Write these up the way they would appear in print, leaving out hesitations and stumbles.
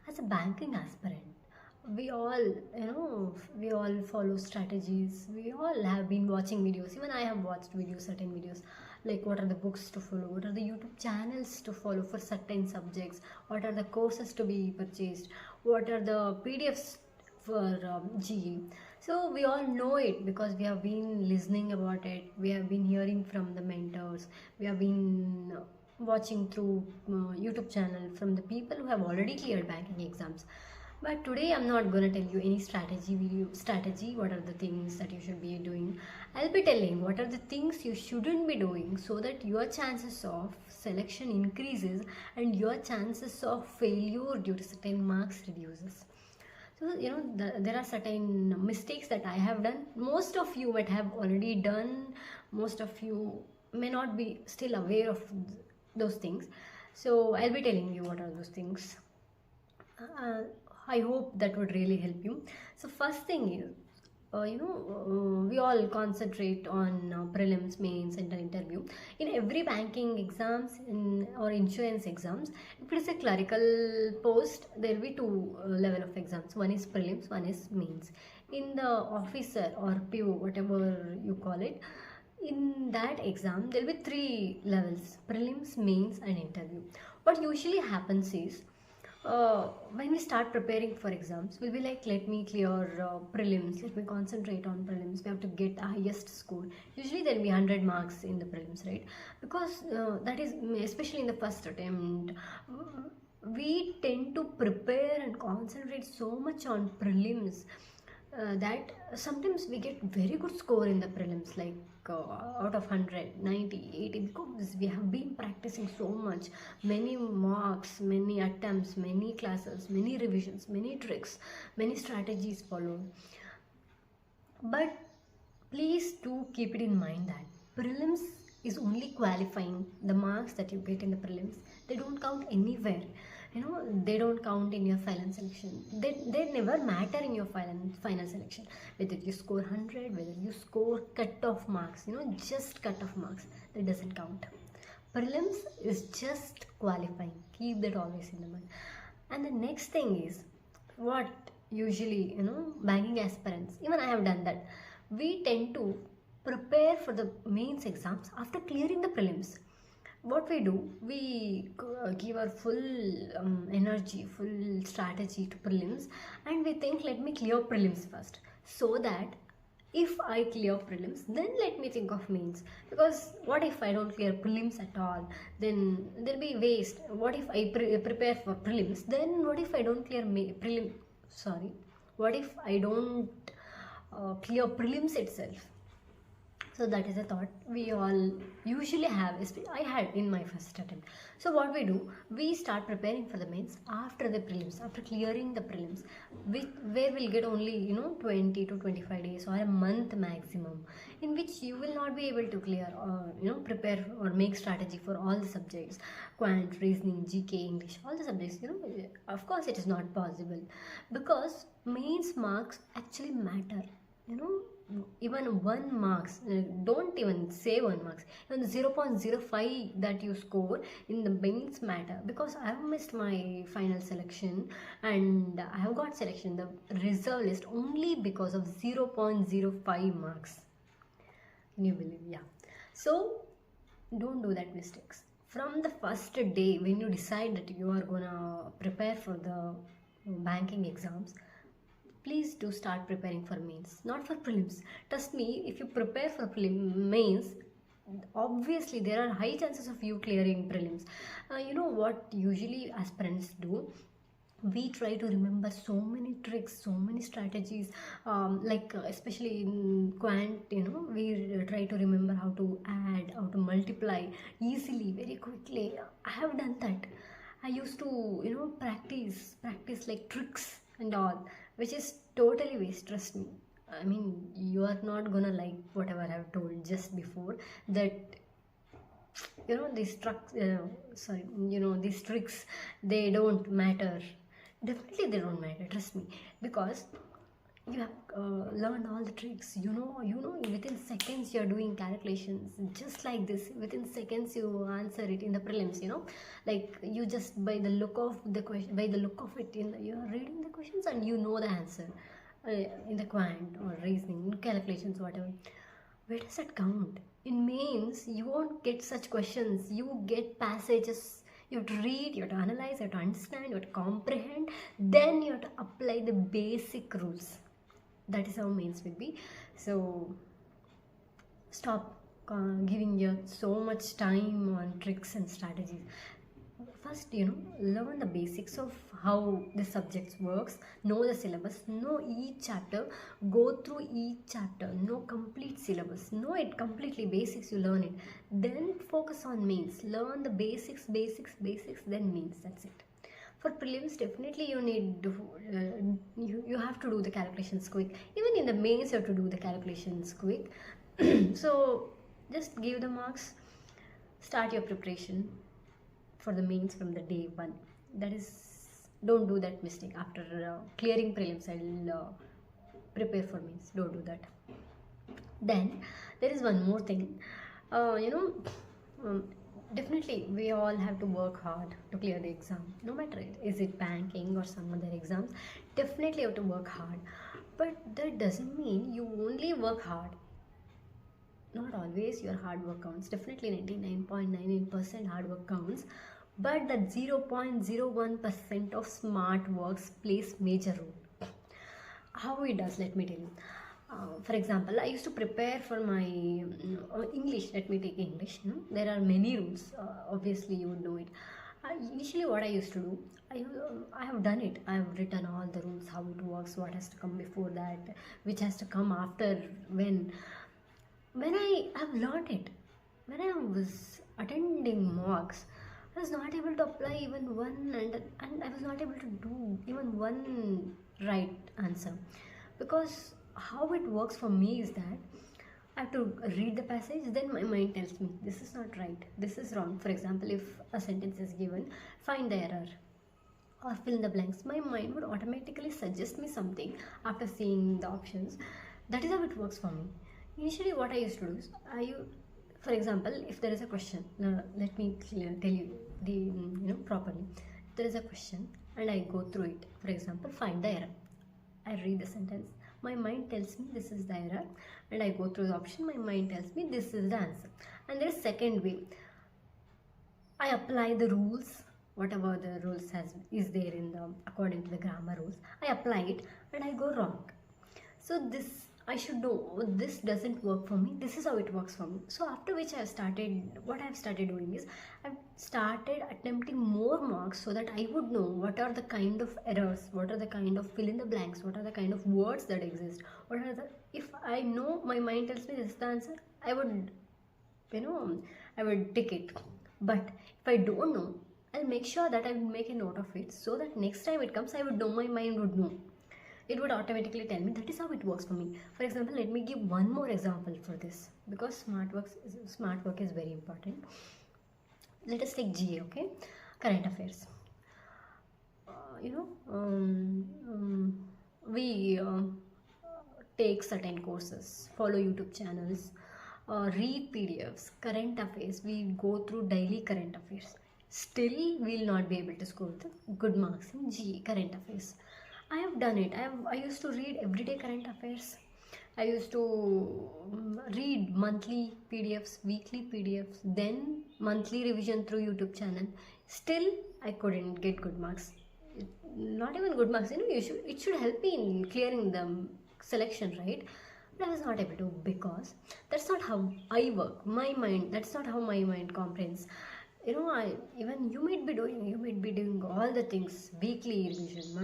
As a banking aspirant, we all, we all follow strategies. We all have been watching videos. Even I have watched videos, certain videos, like what are the books to follow, what are the YouTube channels to follow for certain subjects, what are the courses to be purchased, what are the PDFs for GE. So we all know it because we have been listening about it. We have been hearing from the mentors. We have been watching through YouTube channel from the people who have already cleared banking exams. But today I'm not gonna tell you any strategy, what are the things that you should be doing. I'll be telling what are the things you shouldn't be doing so that your chances of selection increases and your chances of failure due to certain marks reduces. So, there are certain mistakes that I have done. Most of you might have already done. Most of you may not be still aware of those things. So, I'll be telling you what are those things. Uh, I hope that would really help you. So, first thing is, we all concentrate on prelims, mains, and an interview. In every banking exams or insurance exams, if it is a clerical post, there will be two level of exams. One is prelims, one is mains. In the officer or PO, whatever you call it, in that exam, there will be three levels: prelims, mains, and interview. What usually happens is, when we start preparing for exams, we'll be like, let me clear prelims, let me concentrate on prelims. We have to get the highest score. Usually there'll be 100 marks in the prelims, right? Because that is, especially in the first attempt, we tend to prepare and concentrate so much on prelims that sometimes we get very good score in the prelims, like out of 100, 90, 80, because we have been practicing so much, many marks, many attempts, many classes, many revisions, many tricks, many strategies followed. But please do keep it in mind that prelims is only qualifying. The marks that you get in the prelims, they don't count anywhere. They don't count in your final selection. They never matter in your final selection. Whether you score 100, whether you score cut-off marks, just cut-off marks, that doesn't count. Prelims is just qualifying. Keep that always in the mind. And the next thing is, what usually, banking aspirants, even I have done that, we tend to prepare for the mains exams after clearing the prelims. What we do, we give our full energy, full strategy to prelims, and we think, let me clear prelims first, so that if I clear prelims, then let me think of mains. Because what if I don't clear prelims at all? Then there'll be waste. What if I prepare for prelims? Then what if I don't clear what if I don't clear prelims itself? So that is a thought we all usually have. I had in my first attempt. So what we do, we start preparing for the mains after the prelims, after clearing the prelims, where we'll get only 20 to 25 days or a month maximum, in which you will not be able to clear or prepare or make strategy for all the subjects, quant, reasoning, GK, English, all the subjects. Of course it is not possible, because mains marks actually matter. Even 1 marks, don't even say 1 marks, even 0.05 that you score in the mains matter. Because I have missed my final selection and I have got selection the reserve list only because of 0.05 marks. Can you believe? Yeah. So don't do that mistakes. From the first day when you decide that you are gonna prepare for the banking exams, please do start preparing for mains, not for prelims. Trust me, if you prepare for mains, obviously there are high chances of you clearing prelims. What usually aspirants do, we try to remember so many tricks, so many strategies, especially in quant, we try to remember how to add, how to multiply easily, very quickly. I have done that. I used to practice like tricks and all, which is totally waste. Trust me. I mean, you are not gonna like whatever I have told just before, that these tricks, they don't matter. Definitely they don't matter, trust me. Because you have learned all the tricks. You know within seconds you're doing calculations just like this. Within seconds you answer it in the prelims, like you just by the look of the question, by the look of it, you're reading the questions and you know the answer. In the quant or reasoning calculations, whatever, where does that count? In mains you won't get such questions. You get passages, you have to read, you have to analyze, you have to understand, you have to comprehend, then you have to apply the basic rules. That is how mains will be. So stop giving your so much time on tricks and strategies. First, learn the basics of how the subjects works, know the syllabus, know each chapter, go through each chapter, know complete syllabus, know it completely, basics, you learn it, then focus on mains, learn the basics, then mains. That's it. For prelims, definitely you need to, you have to do the calculations quick. Even in the mains you have to do the calculations quick. So just give the marks, start your preparation for the mains from the day one. That is, don't do that mistake. After clearing prelims, I'll prepare for mains. Don't do that. Then there is one more thing. Definitely we all have to work hard to clear the exam, no matter is it banking or some other exams. Definitely you have to work hard, but that doesn't mean you only work hard. Not always your hard work counts. Definitely 99.99% hard work counts, but that 0.01% of smart works plays major role. How it does, let me tell you. For example, I used to prepare for my English. Let me take English. There are many rules. Obviously, you would know it. Initially, what I used to do, I have done it. I have written all the rules, how it works, what has to come before that, which has to come after. When I have learned it, when I was attending mocks, I was not able to apply even one, and I was not able to do even one right answer, because how it works for me is that I have to read the passage, then my mind tells me this is not right, this is wrong. For example, if a sentence is given, find the error or fill in the blanks, my mind would automatically suggest me something after seeing the options. That is how it works for me. Initially, what I used to do is, for example, if there is a question, let me tell you the properly. If there is a question and I go through it, for example, find the error. I read the sentence, my mind tells me this is the error, and I go through the option, my mind tells me this is the answer. And there is second way, I apply the rules, whatever the rules is there in the according to the grammar rules, I apply it and I go wrong. So this I should know, this doesn't work for me, this is how it works for me. So after which I've started doing is, I've started attempting more mocks so that I would know what are the kind of errors, what are the kind of fill in the blanks, what are the kind of words that exist, if I know, my mind tells me this is the answer, I would tick it. But if I don't know, I'll make sure that I will make a note of it, so that next time it comes, I would know, my mind would know. It would automatically tell me. That is how it works for me. For example, let me give one more example for this, because smart work is very important. Let us take GA, okay? Current affairs. We take certain courses, follow YouTube channels, read PDFs, current affairs. We go through daily current affairs. Still, we will not be able to score the good marks in GA current affairs. I have done it. I used to read everyday current affairs. I used to read monthly PDFs, weekly PDFs, then monthly revision through YouTube channel. Still, I couldn't get good marks. Not even good marks. It should help me in clearing the selection, right? But I was not able to, because that's not how I work. My mind, that's not how my mind comprehends. You might be doing all the things, weekly revision,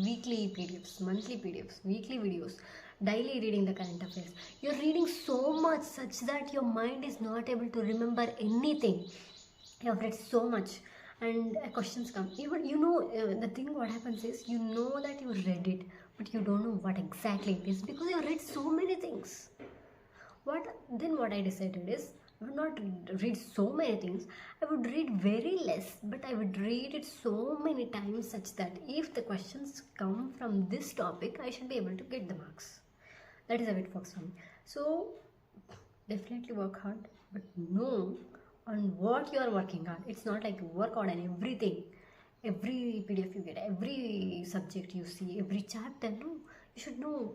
weekly PDFs, monthly PDFs, weekly videos, daily reading the current affairs. You're reading so much such that your mind is not able to remember anything. You have read so much, and questions come. The thing what happens is, you know that you read it, but you don't know what exactly it is, because you read so many things. What I decided is, I would not read so many things. I would read very less, but I would read it so many times such that if the questions come from this topic, I should be able to get the marks. That is how it works for me. So definitely work hard, but know on what you are working on. It's not like work hard on everything, every PDF you get, every subject you see, every chapter. No, you should know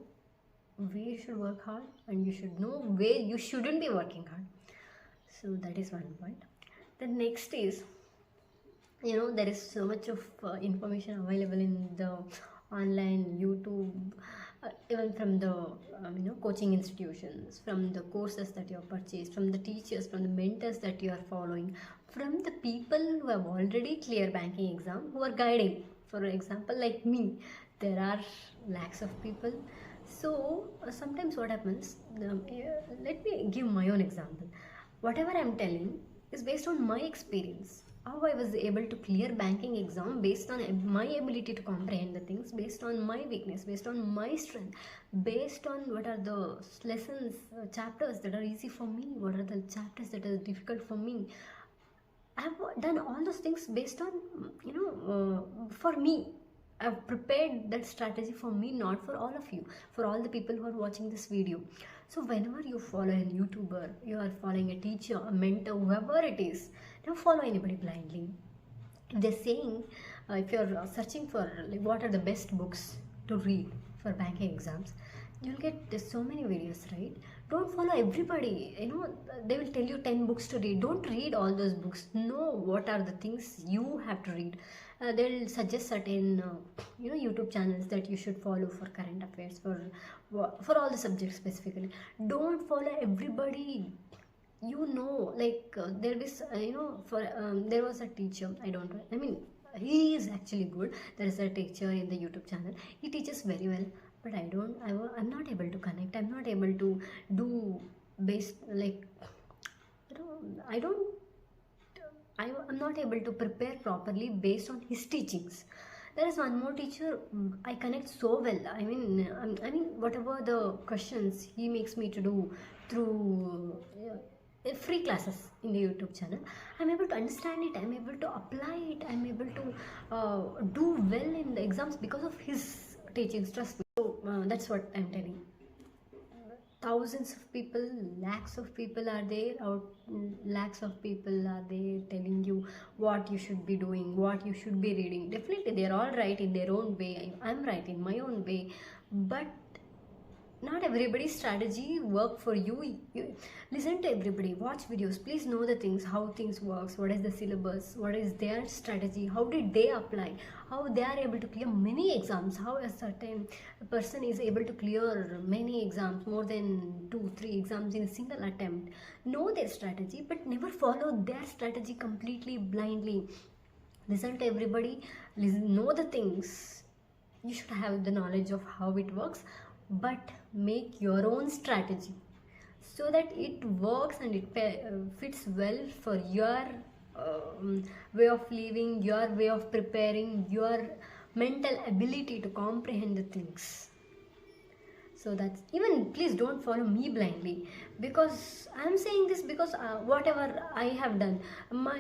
where you should work hard, and you should know where you shouldn't be working hard. So that is one point. The next is, there is so much of information available in the online YouTube, even from the coaching institutions, from the courses that you have purchased, from the teachers, from the mentors that you are following, from the people who have already cleared banking exam, who are guiding. For example, like me, there are lakhs of people. So sometimes what happens, let me give my own example. Whatever I'm telling is based on my experience, how I was able to clear banking exam, based on my ability to comprehend the things, based on my weakness, based on my strength, based on what are the lessons, chapters that are easy for me, what are the chapters that are difficult for me. I've done all those things based on, for me. I've prepared that strategy for me, not for all of you, for all the people who are watching this video. So whenever you follow a YouTuber, you are following a teacher, a mentor, whoever it is, don't follow anybody blindly. If they're saying, if you're searching for like, what are the best books to read for banking exams, you'll get so many videos, right? Don't follow everybody. They will tell you 10 books to read. Don't read all those books. Know what are the things you have to read. They'll suggest certain YouTube channels that you should follow for current affairs, for all the subjects specifically. Don't follow everybody. There was there was a teacher, he is actually good. There is a teacher in the YouTube channel. He teaches very well, but I'm not able to connect. I'm not able to do based, I'm not able to prepare properly based on his teachings. There is one more teacher, I connect so well. Whatever the questions he makes me to do through free classes in the YouTube channel, I'm able to understand it, I'm able to apply it, I'm able to do well in the exams because of his teachings, trust me. So that's what I'm telling. Thousands of people, lakhs of people are there, or lakhs of people are there telling you what you should be doing, what you should be reading. Definitely they're all right in their own way, I'm right in my own way, but not everybody's strategy work for you. Listen to everybody, watch videos, please know the things, how things works, what is the syllabus, what is their strategy, how did they apply, how they are able to clear many exams, how a certain person is able to clear many exams, more than 2-3 exams in a single attempt. Know their strategy, but never follow their strategy completely blindly. Listen to everybody, know the things. You should have the knowledge of how it works, but make your own strategy so that it works and it fits well for your way of living, your way of preparing, your mental ability to comprehend the things. So that's, even please don't follow me blindly, because I'm saying this because whatever I have done, my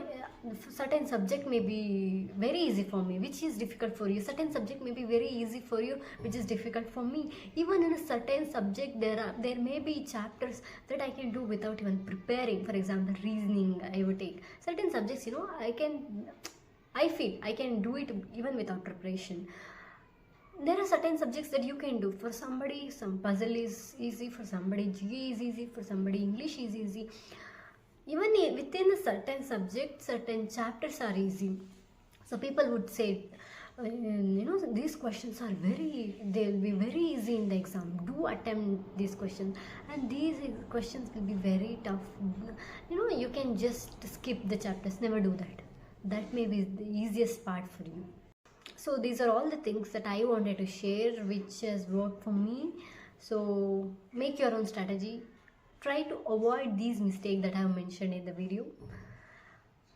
certain subject may be very easy for me, which is difficult for you. Certain subject may be very easy for you, which is difficult for me. Even in a certain subject, there may be chapters that I can do without even preparing. For example, reasoning I would take. Certain subjects, I feel I can do it even without preparation. There are certain subjects that you can do. For somebody, some puzzle is easy. For somebody, GE is easy. For somebody, English is easy. Even within a certain subject, certain chapters are easy. So people would say, these questions are they'll be very easy in the exam. Do attempt these questions. And these questions will be very tough. You can just skip the chapters. Never do that. That may be the easiest part for you. So these are all the things that I wanted to share, which has worked for me. So make your own strategy. Try to avoid these mistakes that I have mentioned in the video.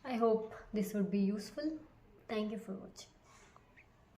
I hope this would be useful. Thank you for watching.